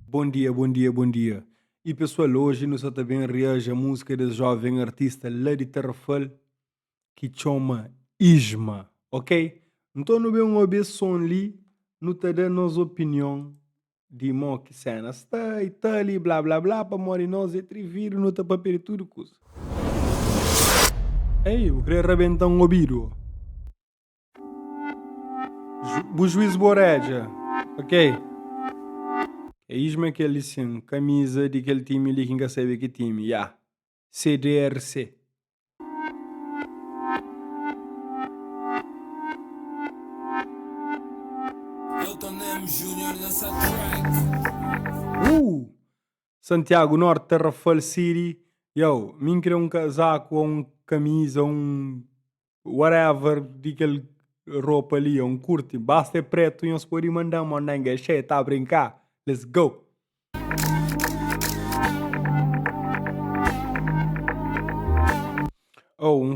Bom dia, bom dia, bom dia. E pessoal, hoje nós também reage a música do jovem artista lá de Terrafel que chama Isma, ok? Então não vem ouvir som ali, não te dá nossa opinião de mo que cena está e tá ali, blá blá blá, para morrer nós e trivir, não te papel tudo coisa. Ei, eu queria arrebentar um ouvido. Bujuiz Boreja, ok? É Isma que ele sim, camisa de aquele time ali que ninguém sabe que time, já. CDRC. Júnior nessa track. Santiago Norte, Terrafel City. Yo, mim queria um casaco ou um camisa, um whatever, de aquele roupa ali, um curto. Basta é preto e nós podemos mandar uma nanga cheia, tá a brincar? Let's go!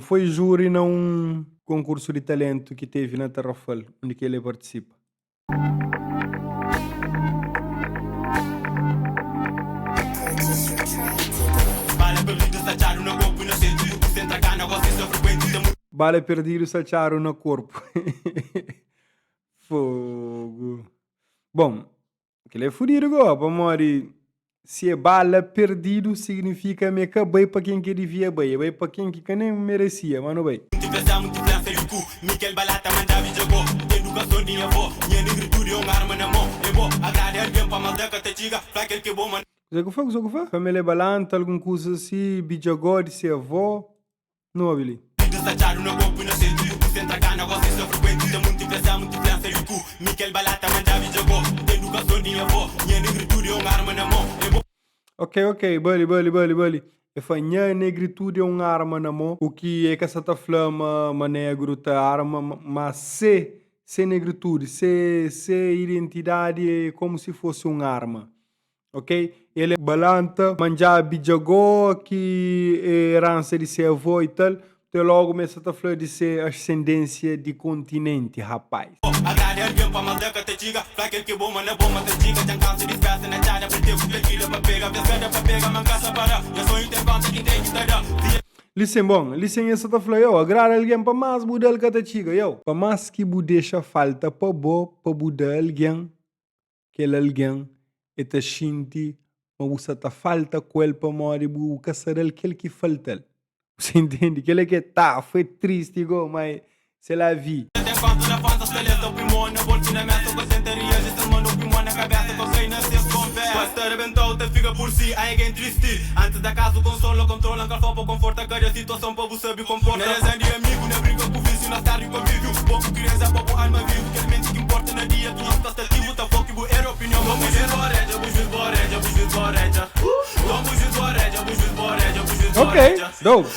Foi júri num concurso de talento que teve na Terrafel, onde que ele participa. Bala perdido, sacharam no corpo. Fogo. Bom, aquele é fudido agora, amore. Se é bala perdido, significa me acabei para quem que devia bem. Bem para quem que nem merecia, mas não bem. Miquel Balata mandava e jogou. Educação de avó, minha negritude é uma arma na mão. Eu vou agradar alguém para mandar que te diga, para aquele que é bom, mano. Zago foi? Família Balanta, alguma coisa assim, bijagó de ser avó, não há Ok, bali. Eu fanha negritude é uma arma na mão. O que é que essa ta flama, ma negro ta arma, mas se negritude, se identidade é como se fosse uma arma. Ok? Ele é balanta, manjar bijagó, que é herança de ser avó e tal. Então logo começa a falar de ser ascendência de continente, rapaz. Listen essa tá falando, agrada alguém para mais mudar que te chiga, para mais que deixa falta para mudar alguém, que alguém é te sente, mas você tá falta com ele para morrer, o casarel aquele que falta. Você entende? Que ele que tá, foi triste, mas c'est la vie. Antes da casa o consolo controla que fopa conforta cada situação para você saber comporta. Não és amigo, não brinca com o vício, não está rico convívio. Pouco criança, pouco alma vivo, que ele mente que importa na dia, tu não estás ativo, tá foco e era opinião. Vamos de boreja, Ok, dope.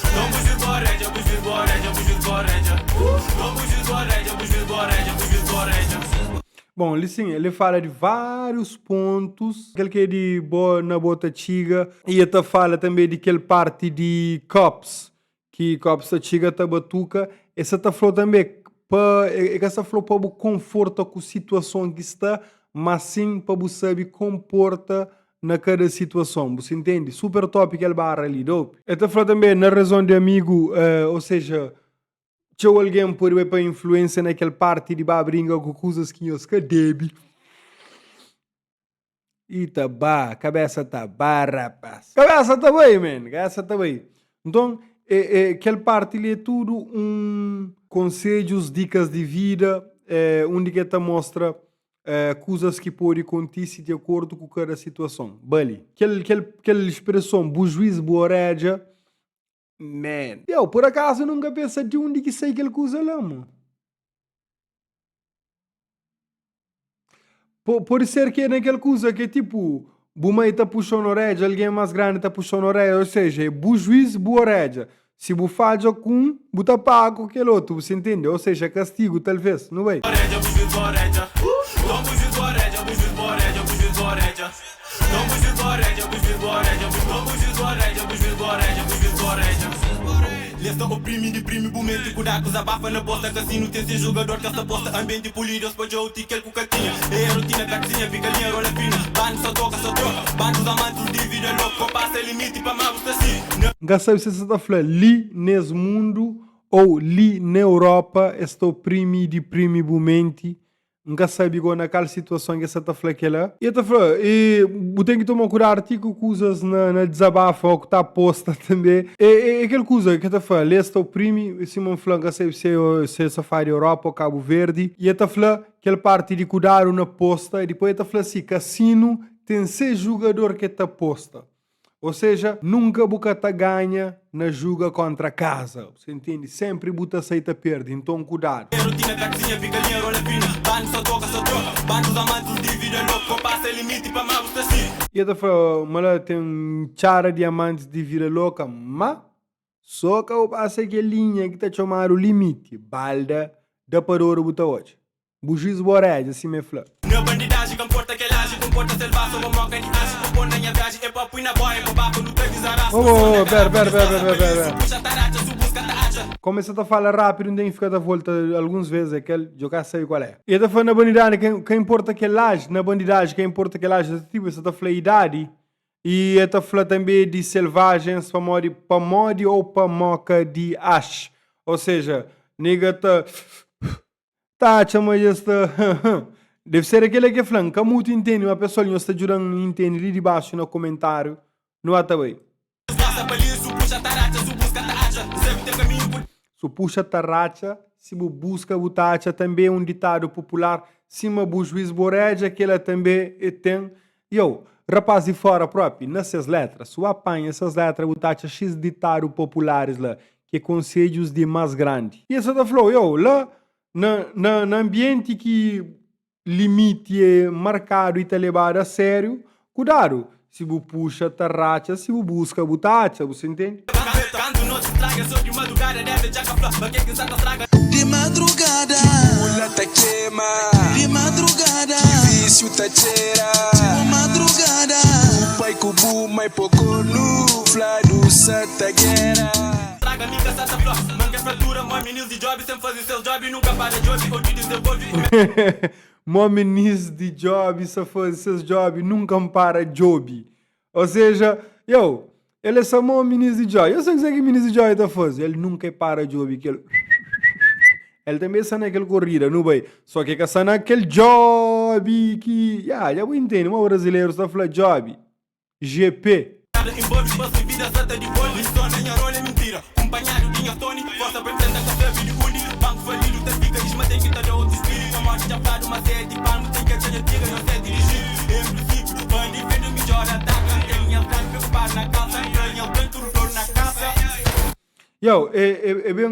Bom, ele fala de vários pontos, aquele que é de boa na bota chiga, e até fala também de aquele parte de cops, que cops a chiga tá batuca, essa tá falou também, essa falou para o conforto com a situação que está, mas sim para você saber comporta na cada situação, você entende? Super top aquele barra ali, dope. Esta falou também na razão de amigo, ou seja, se alguém pode ir para influência naquela parte de babringa com coisas que nós cadebe. E tá bá, cabeça tá bá, rapaz. Cabeça tá bem, man, cabeça tá bem. Então, aquela parte ali é tudo conselhos, dicas de vida, onde que te mostra coisas que podem acontecer de acordo com cada situação. Bali, aquela expressão, bujuiz boreja, man. Eu, por acaso, nunca pensei de onde que sei aquela coisa lá, mano. Pode ser que é naquela coisa que é tipo, bumei tá puxando a orelha, alguém mais grande tá puxando a orelha, ou seja, é bujuiz boreja. Se bu faja com, bu tá pago aquele outro, você entende? Ou seja, castigo, talvez, não é? Lesta oprime, deprime, bumente, cuidar com os abafa na bosta. Cassino tem ser jogador que essa posta. Ambiente polido, espalhou o ticket com catinha. É a rotina, caixinha, pica linha, rola fina. Bano, só toca, só troca. Nunca sabe se você está falando li nesse mundo ou li na Europa, estou primi de primibumente. Nunca sabe igual naquela situação que você está falando aquela. E está falando, e tem que tomar cuidado artigo que usas na desabafo ou que está posta também. E aquela coisa que está falando, estou primi, se não falando se safari Europa ou Cabo Verde. E está falando aquela parte de cuidar na posta. E depois está falando assim, cassino tem 6 jogadores que está posta. Ou seja, nunca Bucata ganha na juga contra casa. Você entende? Sempre Buta aceita perde, então cuidado. E ela falou, mas tem chara diamantes de Vila Louca, mas só que eu passei aquela linha que está chamando o limite. Balda da parora Buta hoje. Bugis Boré, assim me falou. Pera. Começa a falar rápido, não tem que ficar a volta algumas vezes, aquele jogar sei qual é. E está falando na bandidagem, quem importa que laje, na bandidagem, quem importa que laje, tipo, você está falando idade, e está falando também de selvagens, pamode ou pamoca de ash. Ou seja, nega tá, chama esta... Deve ser aquele que é falando, que muito entende, uma pessoa não está jurando entende ali debaixo no comentário, não há também. Se puxa tarracha, se busca butacha, também é um ditado popular, se me juiz boreja, que ela também tem. E eu, rapaz de fora próprio, nessas letras, se apanha essas letras, butacha, x ditado populares lá, que conselhos de mais grande. E essa da falou, eu, lá, no ambiente que limite é marcado e te levado a sério, cuidado. Se você puxa tarracha, se você busca butacha, você entende? De madrugada, pula te queima. De madrugada, vício te cheira. De madrugada, o pai cubu, mai pouco nu, flado santa guerra. Traga minha santa flor, manga fratura, mãe meninos de job, sempre fazem seus job, nunca para de job, ou te desenvolve. Mó ministro de job, só faz seus jobs, nunca para job. Ou seja, ele é só mó ministro de job. Eu sei que o ministro de job está fazendo. Ele nunca para job. Ele também está naquela corrida, não vai? Só que está naquele job que... já vou entender, mas o brasileiro está falando job. GP.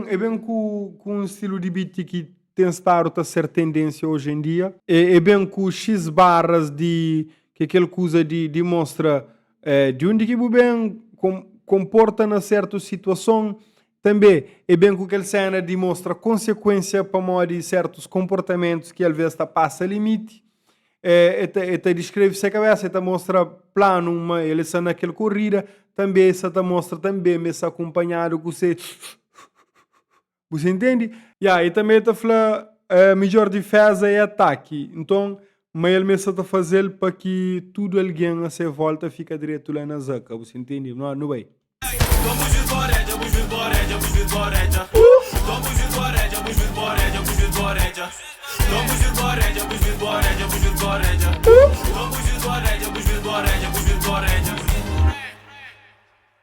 É bem com um estilo de beat que tem estado a ser tendência hoje em dia. É bem com X barras de que aquele coisa de mostra de onde que o bem comporta na certa situação. Também é bem com aquela cena de mostra consequência para de certos comportamentos que às vezes passa limite. Te descreve-se a cabeça, te mostra plano, ele está naquela corrida, também se te mostra também, mas acompanhado com você. Você entende? E também te fala, a melhor defesa é ataque. Então, mas ele está a fazer para que tudo alguém a sua volta fica direto lá na zaca. Você entende? Não vai.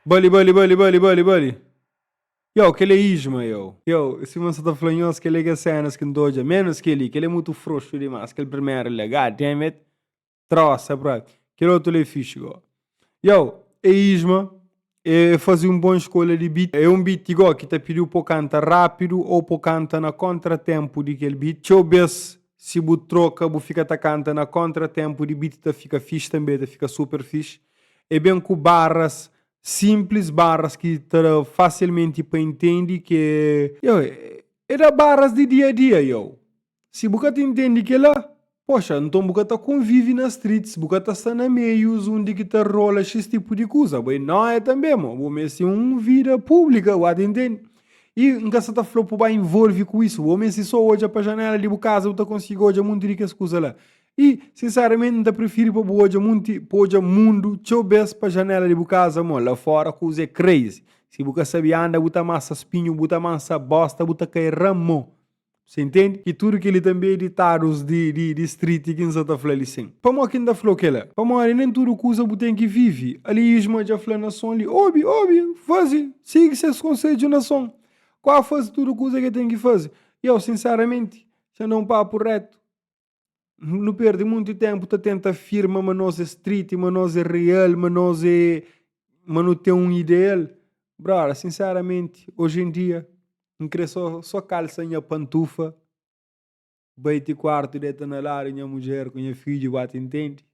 Bali. Aquele é isma, se você está falando que ele é cenas que não doja, menos que ele é muito frouxo demais, que ele primeiro é God damn it, troça, bro, que outro é fixe, é isma, é fazer uma boa escolha de beat, é um beat igual que te pediu para cantar rápido ou para cantar na contratempo de aquele beat, se eu se você troca, você fica canta na contratempo de beat, te fica fixe também, te fica super fixe, é bem com barras, simples barras que facilmente para entender que era barras de dia a dia, Se você entende que lá, poxa, então você convive nas streets, você está na meios onde que te rola esse tipo de coisa, mas não é também, você é uma vida pública, você entende? E nunca você está falando para envolver com isso, você só olha para a janela de casa, você consegue olhar muito de que as coisas lá. E, sinceramente, eu prefiro para o mundo, deixa eu ver para a janela de casa, lá fora, coisa é crazy. Se você sabe anda, bota massa espinho, bota massa bosta, bota cai ramo. Você entende? E tudo que ele também editar os de street que não está falando assim. Para mim, quem está falando que ela? Para mim, nem tudo coisa você tem que vive. Ali, isma já falando na som ali. Obi, faz, siga esses conselhos na som. Qual faz tudo coisa que tem que fazer? E eu, sinceramente, já não papo reto. Não perde muito tempo, tá tenta firma, mas nós é street, mas nós é real, mas nós é... mas não tem um ideal. Brother, sinceramente, hoje em dia, não queria só calça minha pantufa, baita quarto dentro na lar, minha mulher, com minha filha, bate, entende?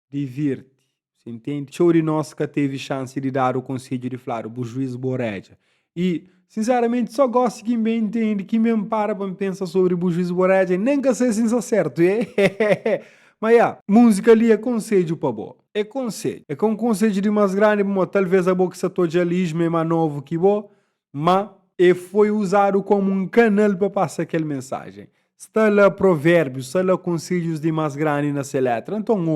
Divirte, você entende? Show de nós que teve chance de dar o conselho de falar, o juiz Boreja. E, sinceramente, só gosto que me entende, que me para pensar sobre o juiz Boreja, nem que seja certo, é? Mas, música ali é conselho para boa. É conselho. É com conselho de mais grande, talvez a boca se toja ali, é mais novo que boa, mas foi usado como um canal para passar aquela mensagem. Está lá provérbios, está lá conselhos de mais grande nessa letra. Então,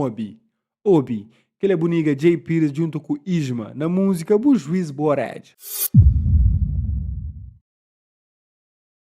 Obi, aquele é bonita Jay Pires junto com Isma, na música do Juiz Boreja.